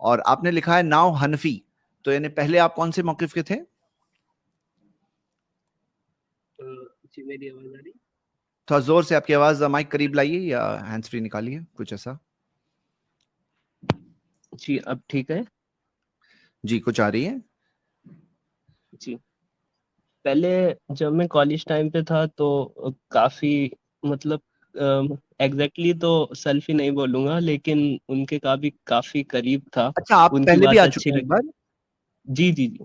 اور آپ نے لکھا ہے ناؤ حنفی، تو یعنی پہلے آپ کون سے موقف کے تھے؟ جی میری آواز آ رہی؟ تھوڑا زور سے آپ کی آواز مائک قریب لائیے یا ہینڈ فری نکالیے، کچھ ایسا. جی اب ٹھیک ہے؟ جی کچھ آ رہی ہے. جی پہلے جب میں کالج ٹائم پہ تھا تو کافی مطلب ایگزیکٹلی تو سیلفی نہیں بولوں گا، لیکن ان کے کافی قریب تھا. اچھا آپ ان کی پہلے بھی بات آ اچھی چکے ہیں ایک لگی. بار؟ جی جی جی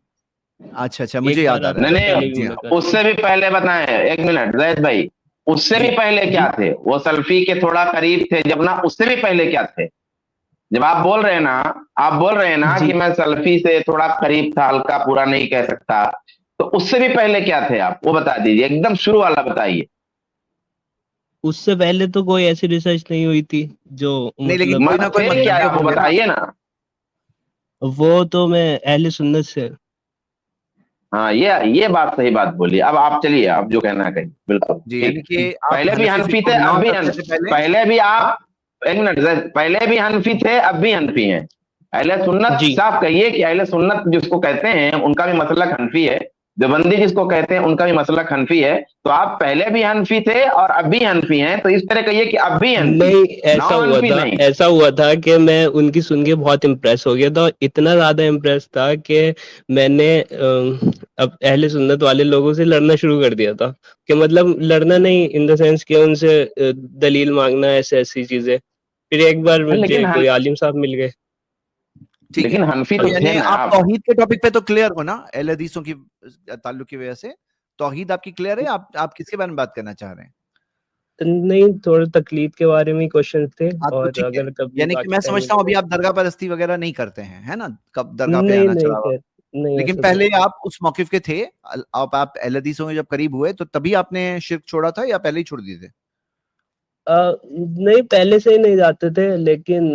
اچھا اچھا مجھے ایک یاد بار آ آپ رہا سے ہے. پہلے بھی جی ہاں ملاقات اس سے بھی پہلے بتائیں، ایک منٹ زید بھائی، اس سے جی بھی پہلے کیا تھے؟ وہ سلفی کے تھوڑا قریب تھے جب نا، اس سے بھی پہلے کیا تھے؟ جب آپ بول رہے ہیں نا جی کہ میں سلفی سے تھوڑا قریب تھا، ہلکا پورا نہیں کہہ سکتا، تو اس سے بھی پہلے کیا تھے آپ؟ وہ بتا دیجیے، ایک دم شروع والا بتائیے. اس سے پہلے تو کوئی ایسی ریسرچ نہیں ہوئی تھی جو نہیں لیکن مطلب کوئی نہ کوئی تھے مطلب کیا تو آپ وہ ہوں گے نا. بتائیے نا. وہ تو میں اہل سنت سے. ہاں یہ بات صحیح بات بولی. اب آپ چلیے، آپ جو کہنا ہے کہیں. بالکل جی ٹھیک. یعنی کہ آپ پہلے بھی حنفی حنفی فقہ تھے، کو اب بلانگ بھی کرتے تھے پہلے. پہلے بھی آپ، ایک منٹ زید، پہلے بھی حنفی تھے اب بھی حنفی ہیں. اہل سنت جی صاحب کہیے کہ اہل سنت جس کو کہتے ہیں ان کا بھی مسلک حنفی ہے، دیوبندی جس کو کہتے ہیں ان کا بھی مسلک حنفی ہے. تو آپ پہلے بھی حنفی تھے اور اب بھی حنفی ہیں، تو اس طرح کہیے کہ اب بھی حنفی، نہیں، نو حنفی نہیں. ایسا ہوا تھا کہ میں ان کی سن کے بہت امپریس ہو گیا تھا، اور اتنا زیادہ امپریس تھا کہ میں نے اب اہل سنت والے لوگوں سے لڑنا شروع کر دیا تھا. کہ مطلب لڑنا نہیں ان دا سینس کہ ان سے دلیل مانگنا، ایسی چیزیں. پھر ایک بار مجھے کوئی عالم صاحب مل گئے. ٹھیک ہے لیکن حنفی تو تو تھے یعنی نا آپ آپ. توحید کے ٹاپک پہ تو کلیئر ہو نا، اہل حدیثوں کی تعلق کی وجہ سے توحید آپ کی کلیئر ہے. آپ کس کے بارے میں بات کرنا چاہ رہے ہیں؟ نہیں، تھوڑا تقلید کے بارے میں کوشچن تھے، آپ تو اور ٹھیک ہے، اگر کبھی یعنی کہ باقی میں ٹائم سمجھتا ہوں ملے ابھی تو. آپ درگاہ پرستی وغیرہ نہیں کرتے ہیں، ہے نا؟ کب درگاہ پہ نہیں آنا نہیں چلا ہوا. نہیں لیکن ایسا تو پہلے آپ اس موقف کے تھے، آپ اہل حدیثوں کے جب قریب ہوئے تو تبھی آپ نے شرک چھوڑا تھا یا پہلے ہی چھوڑ دیے تھے؟ نہیں، پہلے سے ہی نہیں جاتے تھے، لیکن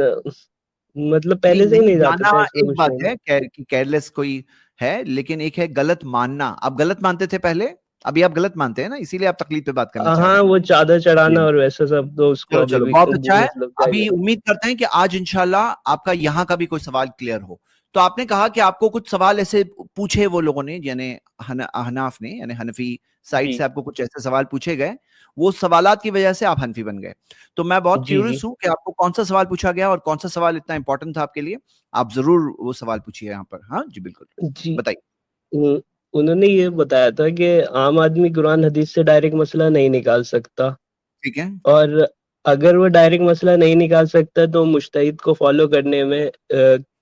مطلب پہلے سے ہی نہیں جاتے جانا تھے، ایسا ایک کچھ بات نہیں. ہے کہ کیئرلیس کوئی ہے، لیکن ایک ہے غلط ماننا. آپ غلط مانتے تھے پہلے، ابھی آپ غلط مانتے ہیں نا، اسی لیے آپ تقلید پہ بات کرنا چاہ رہے ہاں، ہیں. وہ چادر چڑھانا جی اور ویسا سب تو اس کو ابھی چلو بھی بہت اچھا ہے. مطلب جائز ابھی ہے. امید کرتے ہیں کہ آج انشاءاللہ آپ کا یہاں کا بھی کوئی سوال کلیئر ہو. تو آپ نے کہا کہ آپ کو کچھ سوال ایسے پوچھے وہ لوگوں نے، یعنی احناف نے، یعنی حنفی سائڈ جی سے آپ کو کچھ ایسے سوال پوچھے گئے، وہ سوالات کی وجہ سے آپ حنفی بن گئے. تو میں بہت جی جی کیورس ہوں کہ آپ کو کون سا سوال پوچھا گیا اور کون سا سوال اتنا امپورٹنٹ تھا آپ کے لیے. آپ ضرور وہ سوال پوچھیے یہاں پر. ہاں جی بالکل جی. بتائیے. انہوں نے یہ بتایا تھا کہ عام آدمی قرآن حدیث سے ڈائریکٹ مسئلہ نہیں نکال سکتا، ٹھیک ہے. اور اگر وہ ڈائریکٹ مسئلہ نہیں نکال سکتا تو مجتہد کو فالو کرنے میں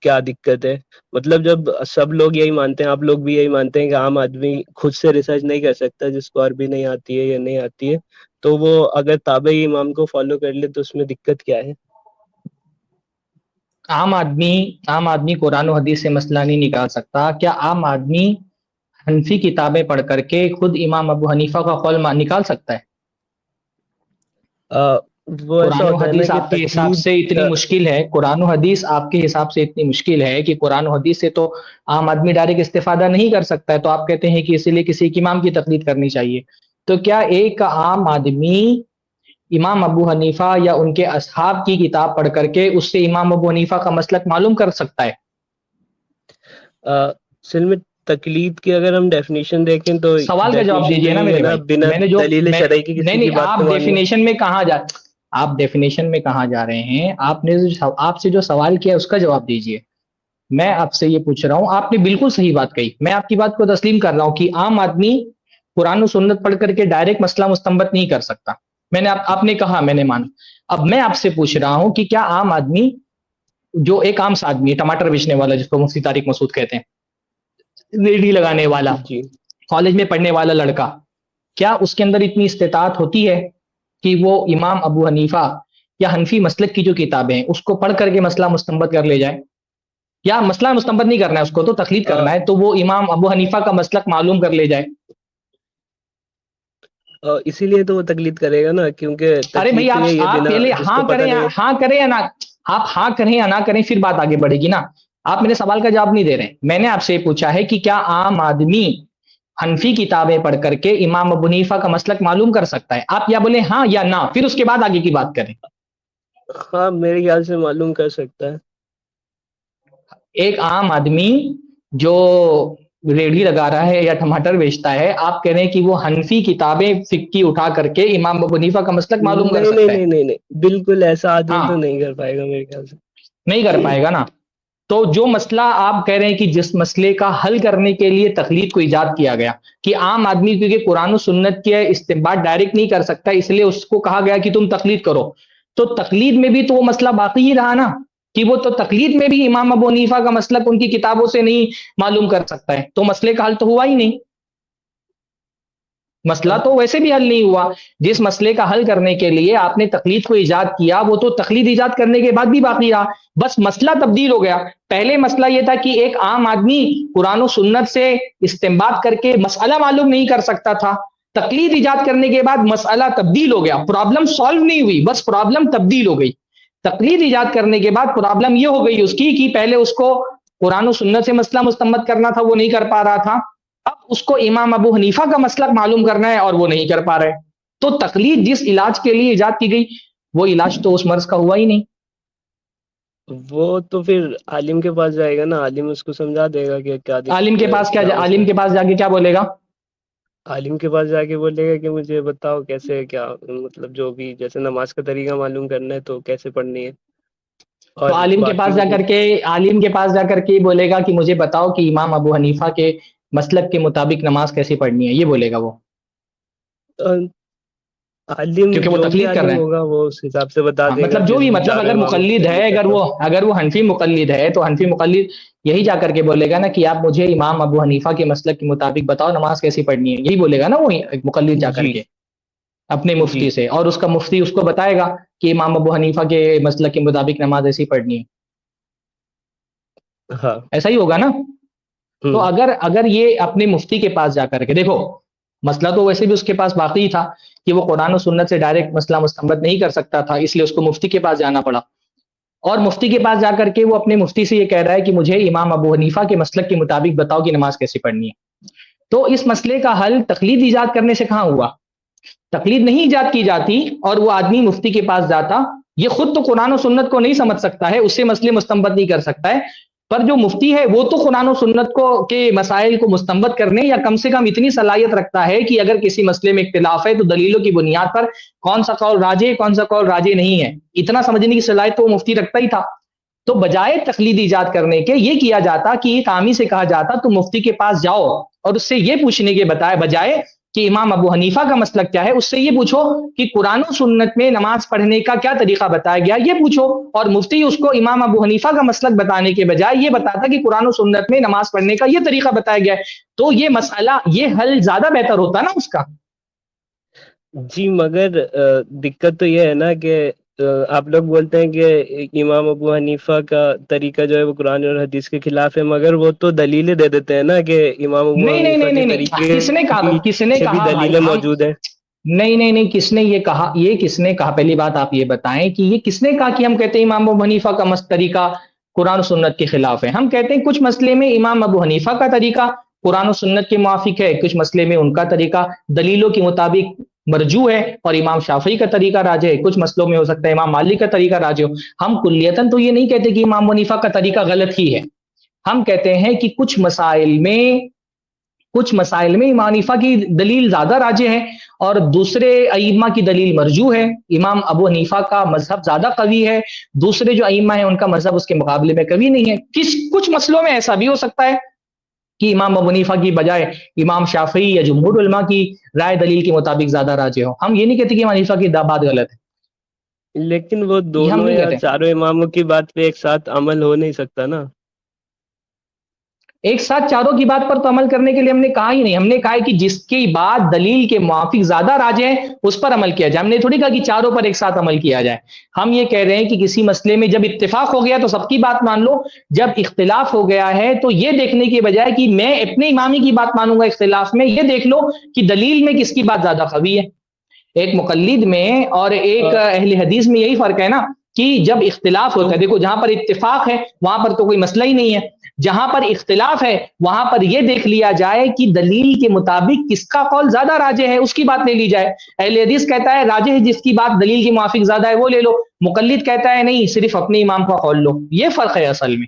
کیا دقت ہے؟ مطلب جب سب لوگ یہی مانتے ہیں، آپ لوگ بھی یہی مانتے ہیں کہ عام آدمی خود سے ریسرچ نہیں کر سکتا، جس کو عربی نہیں آتی ہے یا نہیں آتی ہے، تو وہ اگر تابعی امام کو فالو کر لے تو اس میں دقت کیا ہے؟ عام آدمی قرآن و حدیث سے مسئلہ نہیں نکال سکتا. کیا عام آدمی حنفی کتابیں پڑھ کر کے خود امام ابو حنیفہ کا قول نکال سکتا ہے؟ وہ ایسا قرآن و ہوتا ہے نا حدیث کہ آپ کے حساب تقلید. سے اتنی مشکل ہے، قرآن و حدیث آپ کے حساب سے اتنی مشکل ہے کہ قرآن و حدیث سے تو عام آدمی ڈائریکٹ استفادہ نہیں کر سکتا ہے، تو آپ کہتے ہیں کہ اسی لیے کسی امام کی تقلید کرنی چاہیے. تو کیا ایک عام آدمی امام ابو حنیفہ یا ان کے اصحاب کی کتاب پڑھ کر کے اس سے امام ابو حنیفہ کا مسلک معلوم کر سکتا ہے؟ اصل میں تقلید کی اگر ہم ڈیفینیشن دیکھیں تو سوال کا جواب ڈیفینیشن تو دیجئے نا یہی ہے میرے نا، بھائی. بنا میں نے جو دلیل شرعی کی کسی نہیں کی بات کو آپ ماننا. ڈیفینیشن میں کہاں آپ ڈیفینیشن میں کہاں جا رہے ہیں؟ آپ سے جو سوال کیا اس کا جواب دیجئے. میں آپ سے یہ پوچھ رہا ہوں، آپ نے بالکل صحیح بات کہی، میں آپ کی بات کو تسلیم کر رہا ہوں کہ عام آدمی قرآن و سنت پڑھ کر کے ڈائریکٹ مسئلہ مستنبط نہیں کر سکتا. میں نے آپ نے کہا، میں نے مانا. اب میں آپ سے پوچھ رہا ہوں کہ کیا عام آدمی، جو ایک عام سا آدمی، ٹماٹر بیچنے والا جس کو مفتی طارق مسعود کہتے ہیں، ریڑھی لگانے والا، جی کالج میں پڑھنے والا لڑکا، کیا اس کے اندر اتنی استطاعت ہوتی ہے کہ وہ امام ابو حنیفہ یا حنفی مسلک کی جو کتابیں ہیں اس کو پڑھ کر کے مسئلہ مستنبط کر لے جائے؟ یا مسئلہ مستنبط نہیں کرنا ہے، اس کو تو تقلید کرنا ہے، تو وہ امام ابو حنیفہ کا مسلک معلوم کر لے جائے؟ اسی لیے تو وہ تقلید کرے گا نا، کیونکہ ارے بھائی تقلید تو یہی ہے، آپ بنا پہلے جس ہاں کو پتہ کریں، نہیں. ہاں کریں یا نہ، آپ ہاں کریں یا نہ کریں، پھر بات آگے بڑھے گی نا. آپ میرے سوال کا جواب نہیں دے رہے. میں نے آپ سے پوچھا ہے کہ کیا عام آدمی حنفی کتابیں پڑھ کر کے امام ابو حنیفہ کا مسلک معلوم کر سکتا ہے؟ آپ یا بولیں ہاں یا نہ، پھر اس کے بعد آگے کی بات کریں. ہاں میرے خیال سے معلوم کر سکتا ہے. ایک عام آدمی جو ریڑھی لگا رہا ہے یا ٹماٹر بیچتا ہے، آپ کہہ رہے ہیں کہ وہ حنفی کتابیں فقہ کی اٹھا کر کے امام ابو حنیفہ کا مسلک معلوم کر نہیں سکتا ہے؟ نہیں، بالکل ایسا آدمی ہاں تو نہیں کر پائے گا میرے خیال سے. نہیں کر پائے گا نا. تو جو مسئلہ آپ کہہ رہے ہیں کہ جس مسئلے کا حل کرنے کے لیے تقلید کو ایجاد کیا گیا کہ عام آدمی کیونکہ قرآن و سنت کے استنباط ڈائریکٹ نہیں کر سکتا، اس لیے اس کو کہا گیا کہ تم تقلید کرو، تو تقلید میں بھی تو وہ مسئلہ باقی ہی رہا نا کہ وہ تو تقلید میں بھی امام ابو حنیفہ کا مسلک ان کی کتابوں سے نہیں معلوم کر سکتا ہے، تو مسئلے کا حل تو ہوا ہی نہیں. مسئلہ تو ویسے بھی حل نہیں ہوا. جس مسئلے کا حل کرنے کے لیے آپ نے تقلید کو ایجاد کیا وہ تو تقلید ایجاد کرنے کے بعد بھی باقی رہا، بس مسئلہ تبدیل ہو گیا. پہلے مسئلہ یہ تھا کہ ایک عام آدمی قرآن و سنت سے استنباط کر کے مسئلہ معلوم نہیں کر سکتا تھا. تقلید ایجاد کرنے کے بعد مسئلہ تبدیل ہو گیا، پرابلم سالو نہیں ہوئی، بس پرابلم تبدیل ہو گئی. تقلید ایجاد کرنے کے بعد پرابلم یہ ہو گئی اس کی کہ پہلے اس کو قرآن و سنت سے مسئلہ مستنبط کرنا تھا، وہ نہیں کر پا رہا تھا، اب اس کو امام ابو حنیفہ کا مسلک معلوم کرنا ہے اور وہ نہیں کر پا رہے. تو تقلید جس علاج کے لیے ایجاد کی گئی وہ علاج تو اس مرض کا ہوا ہی نہیں. وہ تو پھر عالم کے پاس جائے گا نا، عالم اس کو سمجھا دے گا کہ کیا دقت عالم کے ہے، پاس کیا کیا عالم کے پاس جا کے کیا بولے گا؟ عالم کے پاس جا کے بولے گا کہ مجھے بتاؤ کیسے، کیا مطلب جو بھی جیسے نماز کا طریقہ معلوم کرنا ہے تو کیسے پڑھنی ہے. تو اور عالم کے باقی پاس جا کر کے عالم کے پاس جا کر کے بولے گا کہ مجھے بتاؤ کہ امام ابو حنیفہ کے مسلک کے مطابق نماز کیسے پڑھنی ہے، یہ بولے گا وہ، عالم کیونکہ وہ جو بھی تقلید کر رہے عالم ہیں. ہوگا وہ اس حساب سے بتا ہاں دے گا مطلب جو جس بھی بھی مطلب چاروں اگر اماموں کی مقلد ہے، تقلید کرتا ہو. اگر وہ حنفی مقلد ہے تو حنفی مقلد یہی جا کر کے بولے گا نا کہ آپ مجھے امام ابو حنیفہ کے مسلک کے مطابق بتاؤ نماز کیسی پڑھنی ہے، یہی بولے گا نا وہ مقلد جا کر جی کے اپنے جی مفتی سے، اور اس کا مفتی اس کو بتائے گا کہ امام ابو حنیفہ کے مسلک کے مطابق نماز ایسی پڑھنی ہے. ہاں. ایسا ہی ہوگا نا. تو اگر یہ اپنے مفتی کے پاس جا کر کے دیکھو، مسئلہ تو ویسے بھی اس کے پاس باقی تھا کہ وہ قرآن و سنت سے ڈائریکٹ مسئلہ مستنبط نہیں کر سکتا تھا، اس لیے اس کو مفتی کے پاس جانا پڑا. اور مفتی کے پاس جا کر کے وہ اپنے مفتی سے یہ کہہ رہا ہے کہ مجھے امام ابو حنیفہ کے مسلک کے مطابق بتاؤ کہ نماز کیسے پڑھنی ہے. تو اس مسئلے کا حل تقلید ایجاد کرنے سے کہاں ہوا؟ تقلید نہیں ایجاد کی جاتی اور وہ آدمی مفتی کے پاس جاتا، یہ خود تو قرآن و سنت کو نہیں سمجھ سکتا ہے، اس سے مسئلے مستنبط نہیں کر سکتا ہے، پر جو مفتی ہے وہ تو قرآن و سنت کو کے مسائل کو مستنبط کرنے یا کم سے کم اتنی صلاحیت رکھتا ہے کہ اگر کسی مسئلے میں اختلاف ہے تو دلیلوں کی بنیاد پر کون سا قول راجے ہے کون سا قول راجے نہیں ہے، اتنا سمجھنے کی صلاحیت تو وہ مفتی رکھتا ہی تھا. تو بجائے تقلید ایجاد کرنے کے یہ کیا جاتا کہ ایک عامی سے کہا جاتا تو مفتی کے پاس جاؤ اور اس سے یہ پوچھنے کے بجائے کہ امام ابو حنیفہ کا مسلک کیا ہے، اس سے یہ پوچھو کہ قرآن و سنت میں نماز پڑھنے کا کیا طریقہ بتایا گیا، یہ پوچھو. اور مفتی اس کو امام ابو حنیفہ کا مسلک بتانے کے بجائے یہ بتاتا کہ قرآن و سنت میں نماز پڑھنے کا یہ طریقہ بتایا گیا ہے، تو یہ مسئلہ یہ حل زیادہ بہتر ہوتا نا اس کا. جی مگر دقت تو یہ ہے نا کہ آپ لوگ بولتے ہیں کہ امام ابو حنیفہ کا طریقہ جو ہے وہ قرآن اور حدیث کے خلاف ہے، مگر وہ تو دلیلیں دے دیتے ہیں نا کہ امام ابو نہیں نہیں حنیفہ نہیں کے نہیں طریقے نہیں، کس نے کہا، کس نے سے بھی کہا بھائی، دلیلیں ہم موجود ہیں. نہیں کس نے یہ کہا، یہ کس نے کہا؟ پہلی بات آپ یہ بتائیں کہ یہ کس نے کہا کہ ہم کہتے ہیں امام ابو حنیفہ کا طریقہ قرآن و سنت کے خلاف ہے؟ ہم کہتے ہیں کچھ مسئلے میں امام ابو حنیفہ کا طریقہ قرآن و سنت کے موافق ہے، کچھ مسئلے میں ان کا طریقہ دلیلوں کے مطابق مرجو ہے اور امام شافعی کا طریقہ راجح ہے، کچھ مسئلوں میں ہو سکتا ہے امام مالک کا طریقہ راجح ہو. ہم کلیتاً تو یہ نہیں کہتے کہ امام حنیفہ کا طریقہ غلط ہی ہے، ہم کہتے ہیں کہ کچھ مسائل میں امام حنیفہ کی دلیل زیادہ راجح ہے اور دوسرے ائمہ کی دلیل مرجو ہے. امام ابو حنیفہ کا مذہب زیادہ قوی ہے، دوسرے جو ائمہ ہیں ان کا مذہب اس کے مقابلے میں قوی نہیں ہے. کچھ مسئلوں میں ایسا بھی ہو سکتا ہے کہ امام ابو حنیفہ کی بجائے امام شافعی یا جمہور علماء کی رائے دلیل کے مطابق زیادہ راجح ہو. ہم یہ نہیں کہتے کہ امام حنیفہ کی بات غلط ہے، لیکن وہ یہ ہم دونوں نہیں یا کہتے. چاروں اماموں کی بات پہ ایک ساتھ عمل ہو نہیں سکتا نا. ایک ساتھ چاروں کی بات پر تو عمل کرنے کے لیے ہم نے کہا ہی نہیں، ہم نے کہا ہے کہ جس کی بات دلیل کے موافق زیادہ راجح ہے اس پر عمل کیا جائے. ہم نے تھوڑی کہا کہ چاروں پر ایک ساتھ عمل کیا جائے. ہم یہ کہہ رہے ہیں کہ کسی مسئلے میں جب اتفاق ہو گیا تو سب کی بات مان لو، جب اختلاف ہو گیا ہے تو یہ دیکھنے کے بجائے کہ میں اپنے امامی کی بات مانوں گا اختلاف میں، یہ دیکھ لو کہ دلیل میں کس کی بات زیادہ قوی ہے. ایک مقلد میں اور ایک اہل حدیث میں یہی فرق ہے نا کہ جب اختلاف ہوتا ہے، دیکھو جہاں پر اتفاق ہے وہاں پر تو کوئی مسئلہ ہی نہیں ہے، جہاں پر اختلاف ہے وہاں پر یہ دیکھ لیا جائے کہ دلیل کے مطابق کس کا قول زیادہ راجح ہے، اس کی بات لے لی جائے. اہل حدیث کہتا ہے راجح جس کی بات دلیل کے موافق زیادہ ہے وہ لے لو، مقلد کہتا ہے نہیں صرف اپنے امام کا قول لو. یہ فرق ہے اصل میں.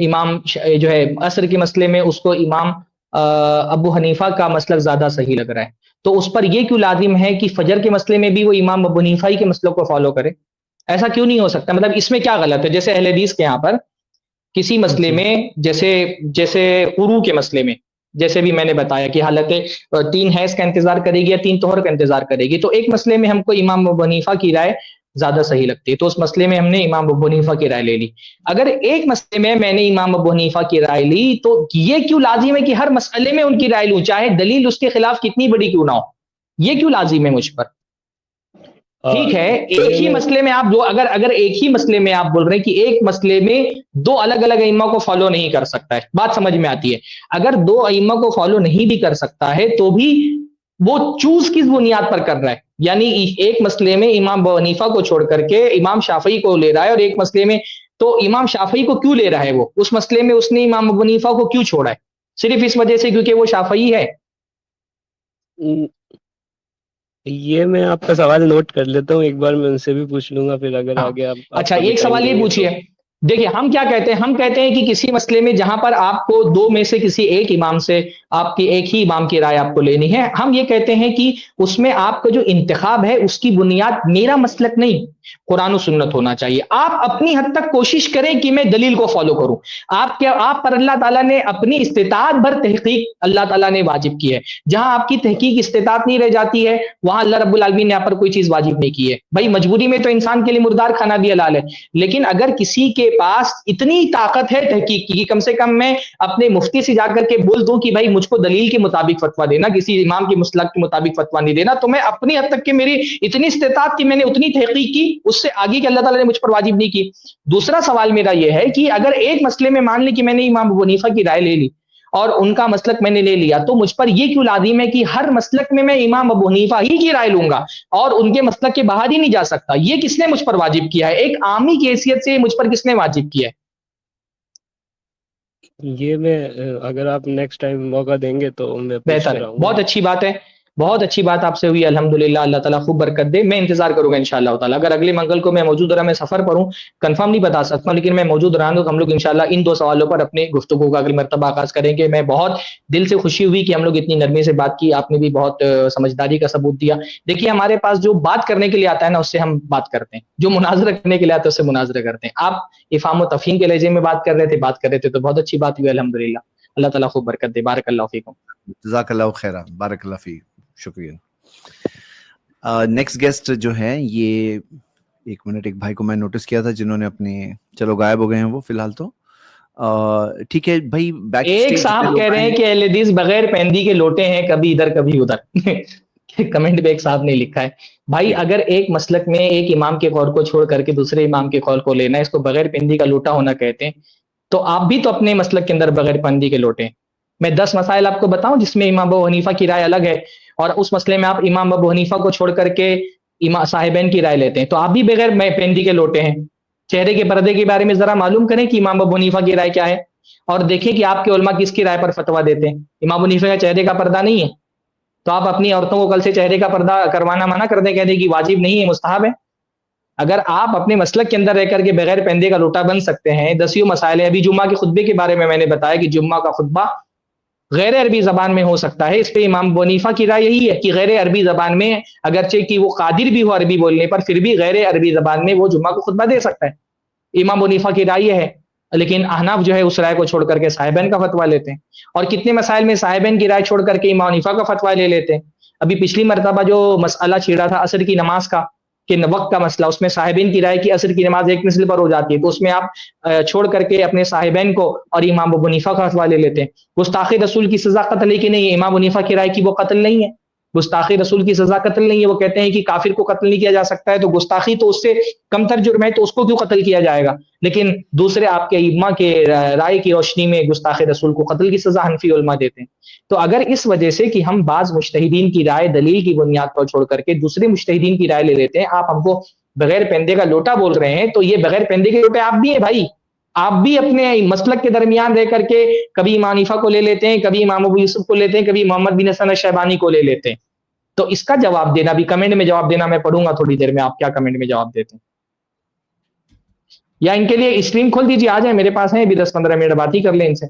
امام جو ہے عصر کے مسئلے میں اس کو امام ابو حنیفہ کا مسلک زیادہ صحیح لگ رہا ہے، تو اس پر یہ کیوں لازم ہے کہ فجر کے مسئلے میں بھی وہ امام ابو حنیفہ ہی کے مسلک کو فالو کرے؟ ایسا کیوں نہیں ہو سکتا؟ مطلب اس میں کیا غلط ہے؟ جیسے اہل حدیث کے یہاں پر کسی مسئلے میں جیسے عروع کے مسئلے میں جیسے بھی میں نے بتایا کہ حالت 3 حیض کا انتظار کرے گی یا 3 طہر کا انتظار کرے گی، تو ایک مسئلے میں ہم کو امام ابو حنیفہ کی رائے زیادہ صحیح لگتی ہے، تو اس مسئلے میں ہم نے امام ابو حنیفہ کی رائے لے لی۔ اگر ایک مسئلے میں نے امام ابو حنیفہ کی رائے لی تو یہ کیوں لازم ہے کہ ہر مسئلے میں ان کی رائے لوں، چاہے دلیل اس کے خلاف کتنی بڑی کیوں نہ ہو؟ یہ کیوں لازم ہے مجھ پر؟ ٹھیک ہے، ایک ہی مسئلے میں آپ اگر ایک ہی مسئلے میں آپ بول رہے ہیں کہ ایک مسئلے میں 2 الگ الگ ائمہ کو فالو نہیں کر سکتا ہے، بات سمجھ میں آتی ہے۔ اگر 2 ائمہ کو فالو نہیں بھی کر سکتا ہے تو بھی وہ چوز کس بنیاد پر کر رہا ہے؟ یعنی ایک مسئلے میں امام ابو حنیفہ کو چھوڑ کر کے امام شافعی کو لے رہا ہے، اور ایک مسئلے میں تو امام شافعی کو کیوں لے رہا ہے؟ وہ اس مسئلے میں اس نے امام ابو حنیفہ کو کیوں چھوڑا ہے؟ صرف اس وجہ سے کیونکہ وہ شافعی ہے؟ یہ میں آپ کا سوال نوٹ کر لیتا ہوں، ایک بار میں ان سے بھی پوچھ لوں گا، پھر اگر آگے آپ اچھا ایک سوال یہ پوچھیے، دیکھیے ہم کیا کہتے ہیں، ہم کہتے ہیں کہ کسی مسئلے میں جہاں پر آپ کو 2 میں سے کسی ایک امام سے آپ کی ایک ہی امام کی رائے آپ کو لینی ہے، ہم یہ کہتے ہیں کہ اس میں آپ کا جو انتخاب ہے اس کی بنیاد میرا مسلک نہیں، قرآن و سنت ہونا چاہیے۔ آپ اپنی حد تک کوشش کریں کہ میں دلیل کو فالو کروں۔ آپ پر اللہ تعالیٰ نے اپنی استطاعت بھر تحقیق اللہ تعالیٰ نے واجب کی ہے، جہاں آپ کی تحقیق استطاعت نہیں رہ جاتی ہے وہاں اللہ رب العالمین نے آپ پر کوئی چیز واجب نہیں کی ہے۔ بھائی مجبوری میں تو انسان کے لیے مردار کھانا بھی حلال ہے، لیکن اگر کسی کے پاس اتنی طاقت ہے تحقیق کی کہ کم سے کم میں اپنے مفتی سے جا کر کے بول دوں کہ بھائی مجھ کو دلیل کے مطابق فتویٰ دینا، کسی امام کے مسلک کے مطابق فتویٰ نہیں دینا، تو میں اپنی حد تک کہ میری اتنی استطاعت کی میں نے اتنی تحقیق کی، اس سے آگے کہ اللہ تعالیٰ نے مجھ پر واجب نہیں کی۔ دوسرا سوال میرا یہ ہے کہ اگر ایک مسئلے میں مان لی کہ میں نے امام ابو حنیفہ کی رائے لے لی اور ان کا مسلک میں نے لے لیا، تو مجھ پر یہ کیوں لازم ہے کہ ہر مسلک میں امام ابو حنیفہ ہی کی رائے لوں گا اور ان کے مسلک کے باہر ہی نہیں جا سکتا؟ یہ کس نے مجھ پر واجب کیا ہے؟ ایک عامی کی حیثیت سے مجھ پر کس نے واجب کیا ہے؟ یہ میں اگر آپ نیکسٹ ٹائم موقع دیں گے تو میں بہتر ہے، بہت اچھی بات ہے، بہت اچھی بات آپ سے ہوئی الحمدللہ، اللہ تعالیٰ خوب برکت دے۔ میں انتظار کروں گا انشاءاللہ تعالیٰ، اگر اگلے منگل کو میں موجود رہا، میں سفر پر ہوں، کنفرم نہیں بتا سکتا ہوں، لیکن میں موجود رہا تو ہم لوگ انشاءاللہ ان 2 سوالوں پر اپنے گفتگو کا اگلی مرتبہ آغاز کریں گے۔ میں بہت دل سے خوشی ہوئی کہ ہم لوگ اتنی نرمی سے بات کی، آپ نے بھی بہت سمجھداری کا ثبوت دیا۔ دیکھیے ہمارے پاس جو بات کرنے کے لیے آتا ہے نا اس سے ہم بات کرتے ہیں، جو مناظرہ کرنے کے لیے آتا ہے اس سے مناظرہ کرتے ہیں۔ آپ افہام و تفہیم کے لہجے میں بات کر رہے تھے تو بہت اچھی بات ہوئی الحمدللہ، اللہ تعالیٰ خوب برکت دے۔ بارک اللہ فیکم۔ جزاک اللہ خیرہ، بارک اللہ فیک، شکریہ۔ نیکسٹ گیسٹ جو ہے یہ ایک منٹ، ایک بھائی کو میں نوٹس کیا تھا جنہوں نے اپنے چلو غائب ہو گئے ہیں وہ فی الحال، تو ٹھیک ہے بھائی۔ ایک صاحب کہہ رہے ہیں کہ اہل حدیث بغیر پہندی کے لوٹے ہیں، کبھی ادھر کبھی ادھر کمنٹ پہ ایک صاحب نے لکھا ہے بھائی اگر ایک مسلک میں ایک امام کے قول کو چھوڑ کر کے دوسرے امام کے قول کو لینا ہے، اس کو بغیر پہندی کا لوٹا ہونا کہتے ہیں، تو آپ بھی تو اپنے مسلک کے اندر بغیر پہندی کے لوٹے ہیں۔ میں 10 مسائل آپ کو بتاؤں جس میں امام ابو حنیفہ کی رائے الگ ہے، اور اس مسئلے میں آپ امام ابو حنیفہ کو چھوڑ کر کے امام صاحبین کی رائے لیتے ہیں، تو آپ بھی بغیر پہندی کے لوٹے ہیں۔ چہرے کے پردے کے بارے میں ذرا معلوم کریں کہ امام ابو حنیفہ کی رائے کیا ہے، اور دیکھیں کہ آپ کے علماء کس کی رائے پر فتویٰ دیتے ہیں۔ امام ابو حنیفہ کا چہرے کا پردہ نہیں ہے، تو آپ اپنی عورتوں کو کل سے چہرے کا پردہ کروانا منع کر دیں، کہہ دیں کہ واجب نہیں ہے، مستحب ہے۔ اگر آپ اپنے مسلک کے اندر رہ کر کے بغیر پہندے کا لوٹا بن سکتے ہیں، 10 مسائل ہیں۔ ابھی جمعہ کے خطبے کے بارے میں نے بتایا کہ جمعہ کا خطبہ غیر عربی زبان میں ہو سکتا ہے، اس پہ امام ابو حنیفہ کی رائے یہی ہے کہ غیر عربی زبان میں، اگرچہ کہ وہ قادر بھی ہو عربی بولنے پر، پھر بھی غیر عربی زبان میں وہ جمعہ کو خطبہ دے سکتا ہے۔ امام ابو حنیفہ کی رائے یہ ہے، لیکن احناف جو ہے اس رائے کو چھوڑ کر کے صاحبین کا فتویٰ لیتے ہیں، اور کتنے مسائل میں صاحبین کی رائے چھوڑ کر کے امام حنیفہ کا فتویٰ لے لیتے ہیں۔ ابھی پچھلی مرتبہ جو مسئلہ چھیڑا تھا عصر کی نماز کا، کہ وقت کا مسئلہ، اس میں صاحبین کی رائے کی عصر کی نماز ایک مثل پر ہو جاتی ہے، تو اس میں آپ چھوڑ کر کے اپنے صاحبین کو اور امام ابو حنیفہ کا فتویٰ لے لیتے ہیں۔ گستاخی رسول کی سزا قتل ہے کہ نہیں؟ امام حنیفہ کی رائے کی وہ قتل نہیں ہے، گستاخی رسول کی سزا قتل نہیں ہے۔ وہ کہتے ہیں کہ کافر کو قتل نہیں کیا جا سکتا ہے، تو گستاخی تو اس سے کم تر جرم ہے، تو اس کو کیوں قتل کیا جائے گا؟ لیکن دوسرے آپ کے ائمہ کے رائے کی روشنی میں گستاخی رسول کو قتل کی سزا حنفی علماء دیتے ہیں۔ تو اگر اس وجہ سے کہ ہم بعض مجتہدین کی رائے دلیل کی بنیاد پر چھوڑ کر کے دوسرے مجتہدین کی رائے لے لیتے ہیں، آپ ہم کو بغیر پہندے کا لوٹا بول رہے ہیں، تو یہ بغیر پہندے کے لوٹے آپ بھی ہیں بھائی۔ آپ بھی اپنے مسلک کے درمیان رہ کر کے کبھی امام حنیفہ کو لے لیتے ہیں، کبھی امام ابو یوسف کو لیتے ہیں، کبھی محمد بن حسن الشیبانی کو لے لیتے ہیں۔ تو اس کا جواب دینا بھی، کمنٹ میں جواب دینا، میں پڑھوں گا تھوڑی دیر میں، آپ کیا کمنٹ میں جواب دیتے ہیں۔ یا ان کے لیے اسٹریم کھول دیجیے, آ جائیں میرے پاس ہیں, ابھی 10-15 منٹ بات ہی کر لیں ان سے.